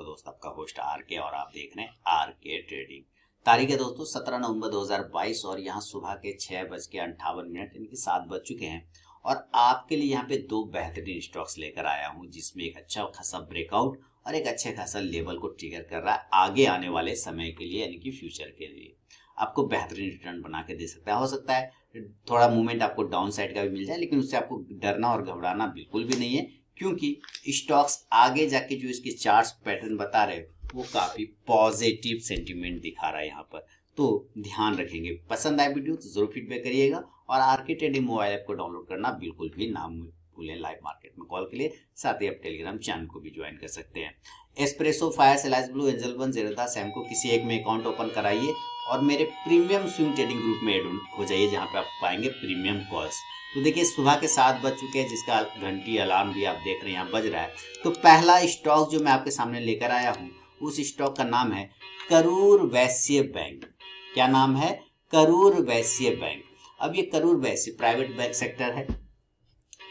आपका दोस्त आपका होस्ट आर के और आप देख रहे हैं आर के ट्रेडिंग। तारीख है दोस्तों 17 नवंबर 2022 और यहाँ सुबह के 6:58 यानी कि 7 बज चुके हैं और आपके लिए यहाँ पे दो बेहतरीन स्टॉक्स लेकर आया हूँ जिसमें एक अच्छा खासा ब्रेकआउट और एक अच्छे खासा लेवल को ट्रिगर कर रहा है आगे आने वाले समय के लिए यानी कि फ्यूचर के लिए आपको बेहतरीन रिटर्न बना के दे सकता है। हो सकता है थोड़ा मूवमेंट आपको डाउन साइड का भी मिल जाए, लेकिन उससे आपको डरना और घबराना बिल्कुल भी नहीं है, क्योंकि स्टॉक्स आगे जाके जो इसके चार्ट्स पैटर्न बता रहे वो काफी पॉजिटिव सेंटीमेंट दिखा रहा है यहाँ पर। तो ध्यान रखेंगे। पसंद आए वीडियो तो जरूर फीडबैक करिएगा और आरके ट्रेडिंग मोबाइल ऐप को डाउनलोड करना बिल्कुल भी ना भूलें। लाइव मार्केट में कॉल के लिए साथ ही आप टेलीग्राम चैनल को भी ज्वाइन कर सकते हैं। एस्प्रेसो, फायर, सेलाइस ब्लू, एंजल वन, जेरोधा, सैमको किसी एक में अकाउंट ओपन कराइए और मेरे प्रीमियम स्विंग ट्रेडिंग ग्रुप में एड हो जाइए जहाँ पे आप पाएंगे प्रीमियम कॉल्स। तो देखिए सुबह के 7 बज चुके हैं जिसका घंटी अलार्म भी आप देख रहे हैं यहाँ बज रहा है। तो पहला स्टॉक जो मैं आपके सामने लेकर आया हूँ उस स्टॉक का नाम है करूर वैश्य बैंक। क्या नाम है? करूर वैश्य बैंक। अब ये Karur Vysya private bank sector है।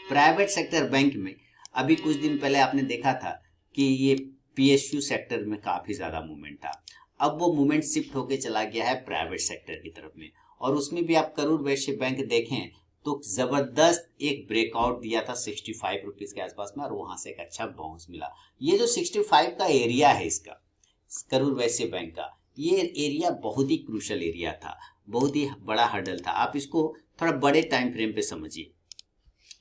प्राइवेट सेक्टर बैंक में अभी कुछ दिन पहले आपने देखा था कि ये पीएसयू सेक्टर में काफी ज्यादा मूवमेंट था। अब वो मूवमेंट शिफ्ट होके चला गया है प्राइवेट सेक्टर की तरफ में और उसमें भी आप करूर वैश्य बैंक देखें तो जबरदस्त एक ब्रेकआउट दिया था 65 रुपीज के आसपास में और वहां से एक अच्छा बाउंस मिला। ये जो 65 का एरिया है इसका करूर वैश्य बैंक का, ये एरिया बहुत ही क्रूशल एरिया था, बहुत ही बड़ा हर्डल था। आप इसको थोड़ा बड़े टाइम फ्रेम पे समझिए,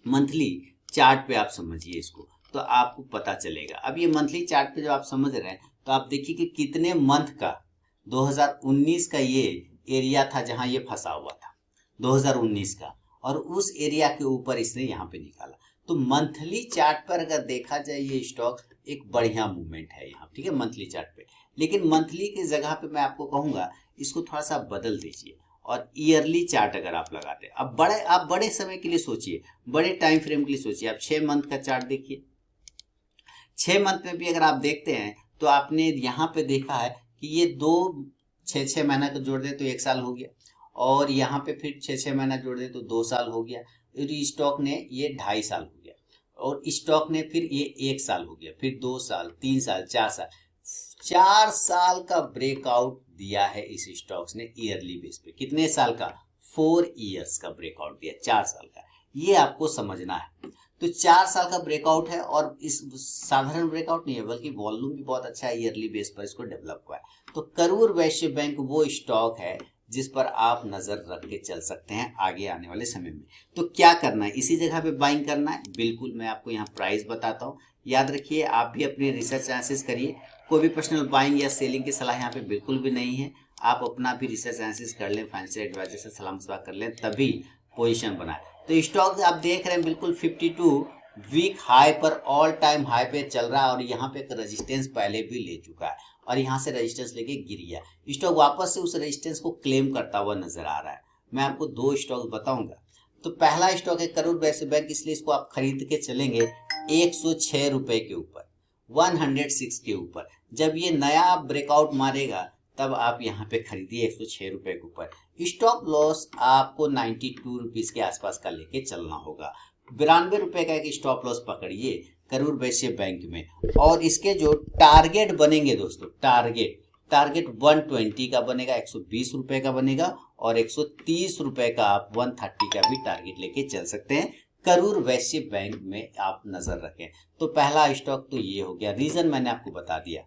मंथली चार्ट पे आप समझिए इसको तो आपको पता चलेगा। अब ये मंथली चार्ट पे जो आप समझ रहे हैं तो आप देखिए कि कितने मंथ का 2019 का ये एरिया था जहां ये फंसा हुआ था 2019 का, और उस एरिया के ऊपर इसने यहाँ पे निकाला। तो मंथली चार्ट पर अगर देखा जाए ये स्टॉक एक बढ़िया मूवमेंट है यहाँ, ठीक है, मंथली चार्ट पे। लेकिन मंथली की जगह पे मैं आपको कहूंगा इसको थोड़ा सा बदल दीजिए और ईयरली चार्ट अगर आप लगाते हैं, आप बड़े समय के लिए सोचिए, बड़े टाइम फ्रेम के लिए सोचिए। आप 6 मंथ का चार्ट देखिए, 6 मंथ में भी अगर आप देखते हैं तो आपने यहाँ पे देखा है कि ये 6 महीना को जोड़ दे तो 1 साल हो गया और यहाँ पे फिर 6 महीना जोड़ दे तो 2 साल हो गया। स्टॉक ने ये 2.5 साल हो गया और स्टॉक ने फिर ये 1 साल हो गया, फिर 2 साल, 3 साल, 4 साल, 4 साल का ब्रेकआउट दिया है इस स्टॉक्स ने ईयरली बेस पे। कितने साल का? 4 इयर्स का ब्रेकआउट दिया, 4 साल का। ये आपको समझना है। तो 4 साल का ब्रेकआउट है और इस साधारण ब्रेकआउट नहीं है बल्कि वॉल्यूम भी बहुत अच्छा है, ईयरली बेस पर इसको डेवलप हुआ है। तो करूर वैश्य बैंक वो स्टॉक है जिस पर आप नजर रख के चल सकते हैं आगे आने वाले समय में। तो क्या करना है? इसी जगह पे बाइंग करना है। बिल्कुल मैं आपको यहाँ प्राइस बताता हूँ, याद रखिए। आप भी अपनी रिसर्च एनालिसिस करिए। कोई भी पर्सनल बाइंग या सेलिंग की सलाह यहाँ पे बिल्कुल भी नहीं है। आप अपना भी रिसर्च एनालिसिस कर लें, फाइनेंशियल एडवाइजर से सलाह मशवरा कर लें, तभी पोजीशन बनाए। तो स्टॉक आप देख रहे हैं बिल्कुल 52 वीक हाई पर ऑल टाइम हाई पे चल रहा है और यहाँ पे एक रेजिस्टेंस पहले भी ले चुका है और यहाँ से रेजिस्टेंस लेके गिर गया। स्टॉक वापस से उस रेजिस्टेंस को क्लेम करता हुआ नजर आ रहा है। मैं आपको 2 स्टॉक बताऊंगा। तो पहला स्टॉक है करूर वैश्य बैंक, इसलिए इसको आप खरीद के चलेंगे 106 रुपए के ऊपर, 106 के ऊपर। जब ये नया ब्रेकआउट मारेगा तब आप यहाँ पे खरीदिए 106 रुपए के ऊपर। स्टॉप लॉस आपको 92 रुपीज के आसपास का लेके चलना होगा। 92 रुपए का एक स्टॉप लॉस पकड़िए करूर वैश्य बैंक में। और इसके जो टारगेट बनेंगे दोस्तों, टारगेट 120 का बनेगा, 120 रुपए का बनेगा और 130 रुपए का आप 130 का भी टारगेट लेके चल सकते हैं। करूर वैश्य बैंक में आप नजर रखें। तो पहला स्टॉक तो ये हो गया, रीजन मैंने आपको बता दिया।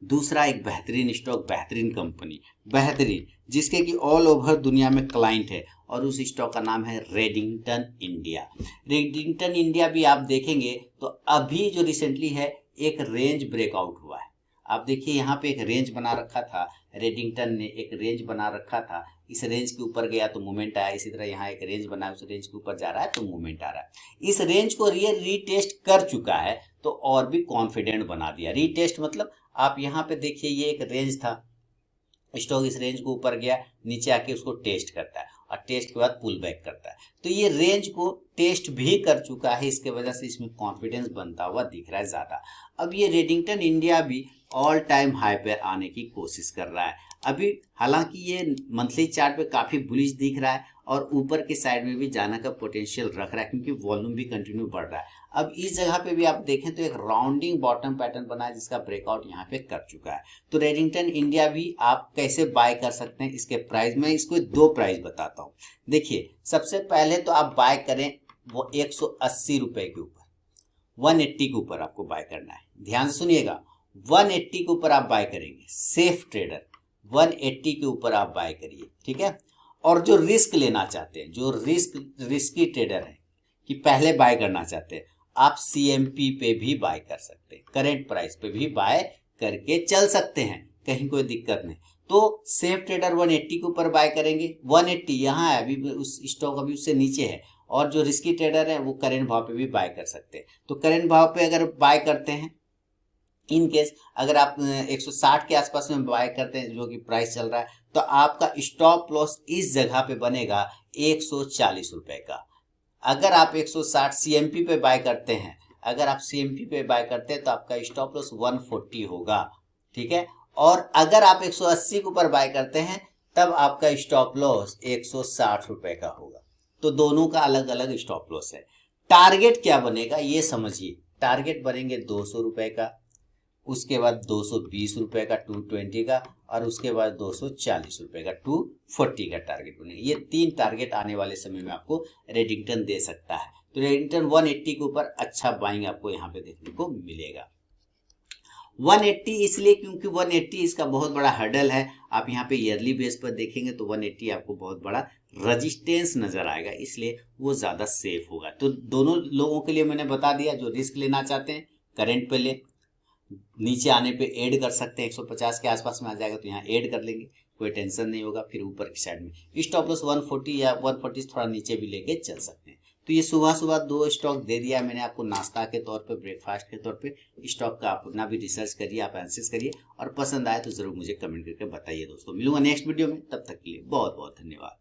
दूसरा एक बेहतरीन स्टॉक, बेहतरीन कंपनी, बेहतरीन जिसके कि ऑल ओवर दुनिया में क्लाइंट है और उस स्टॉक का नाम है रेडिंगटन इंडिया। रेडिंगटन इंडिया भी आप देखेंगे तो अभी जो रिसेंटली है एक रेंज ब्रेकआउट हुआ है। आप देखिए यहाँ पे एक रेंज बना रखा था, रेडिंगटन ने एक रेंज बना रखा था। इस रेंज के ऊपर गया तो मूवमेंट आया, इसी तरह यहाँ एक रेंज बना उस रेंज के ऊपर जा रहा है तो मूवमेंट आ रहा है। इस रेंज को रीटेस्ट कर चुका है तो और भी कॉन्फिडेंट बना दिया। रीटेस्ट मतलब आप यहाँ पे देखिए ये एक रेंज था, स्टॉक इस रेंज को ऊपर गया, नीचे आके उसको टेस्ट करता है और टेस्ट के बाद पुल बैक करता है। तो ये रेंज को टेस्ट भी कर चुका है, इसके वजह से इसमें कॉन्फिडेंस बनता हुआ दिख रहा है ज्यादा। अब ये रेडिंगटन इंडिया भी ऑल टाइम हाई पर आने की कोशिश कर रहा है। अभी हालांकि ये मंथली चार्ट पे काफी बुलिश दिख रहा है और ऊपर के साइड में भी जाने का पोटेंशियल रख रहा है क्योंकि वॉल्यूम भी कंटिन्यू बढ़ रहा है। अब इस जगह पे भी आप देखें तो एक राउंडिंग बॉटम पैटर्न बना है जिसका ब्रेकआउट यहाँ पे कर चुका है। तो रेडिंगटन इंडिया भी आप कैसे बाय कर सकते हैं, इसके प्राइस में इसको दो प्राइस बताता हूँ। देखिए सबसे पहले तो आप बाय करें वो 180 रुपए के ऊपर, 180 के ऊपर आपको बाय करना है। ध्यान से सुनिएगा, 180 के ऊपर आप बाय करेंगे। सेफ ट्रेडर 180 के ऊपर आप बाय करिए, ठीक है। और जो रिस्क लेना चाहते हैं, जो रिस्की ट्रेडर है कि पहले बाय करना चाहते हैं, आप CMP पे भी बाय कर सकते हैं, करेंट प्राइस पे भी बाय करके चल सकते हैं, कहीं कोई दिक्कत नहीं। तो सेफ ट्रेडर 180 के ऊपर बाय करेंगे, 180 यहाँ है, अभी उस स्टॉक अभी उससे नीचे है। और जो रिस्की ट्रेडर है वो करेंट भाव पे भी बाय कर सकते हैं। तो करेंट भाव पे अगर बाय करते हैं, इन केस अगर आप 160 के आसपास में बाय करते हैं जो कि प्राइस चल रहा है, तो आपका स्टॉप लॉस इस जगह पे बनेगा 140 रुपए का। अगर आप 160 CMP पे बाय करते हैं, अगर आप CMP पे बाय करते हैं तो आपका स्टॉप लॉस 140 होगा, ठीक है। और अगर आप 180 के ऊपर बाय करते हैं तब आपका स्टॉप लॉस 160 रुपए का होगा। तो दोनों का अलग अलग स्टॉप लॉस है। टारगेट क्या बनेगा ये समझिए। टारगेट बनेंगे 200 रुपए का, उसके बाद 220 रुपए का 220 का, और उसके बाद 240 रुपए का 240 का टारगेट बनेगा। ये 3 टारगेट आने वाले समय में आपको रेडिंगटन दे सकता है। तो रेडिंगटन 180 के ऊपर अच्छा बाइंग आपको यहाँ पे देखने को मिलेगा। 180 इसलिए क्योंकि 180 इसका बहुत बड़ा हर्डल है। आप यहाँ पे ईयरली बेस पर देखेंगे तो 180 आपको बहुत बड़ा रजिस्टेंस नजर आएगा, इसलिए वो ज्यादा सेफ होगा। तो दोनों लोगों के लिए मैंने बता दिया, जो रिस्क लेना चाहते हैं करेंट पे ले, नीचे आने पे ऐड कर सकते हैं, 150 के आसपास में आ जाएगा तो यहाँ ऐड कर लेंगे, कोई टेंशन नहीं होगा। फिर ऊपर की साइड में स्टॉप लॉस 140 या 140 थोड़ा नीचे भी लेके चल सकते हैं। तो ये सुबह सुबह 2 स्टॉक दे दिया मैंने आपको नाश्ता के तौर पे, ब्रेकफास्ट के तौर पे। स्टॉक का आप अपना भी रिसर्च करिए, आप एनालिसिस करिए, और पसंद आए तो जरूर मुझे कमेंट करके बताइए दोस्तों। मिलूंगा नेक्स्ट वीडियो में, तब तक के लिए बहुत बहुत धन्यवाद।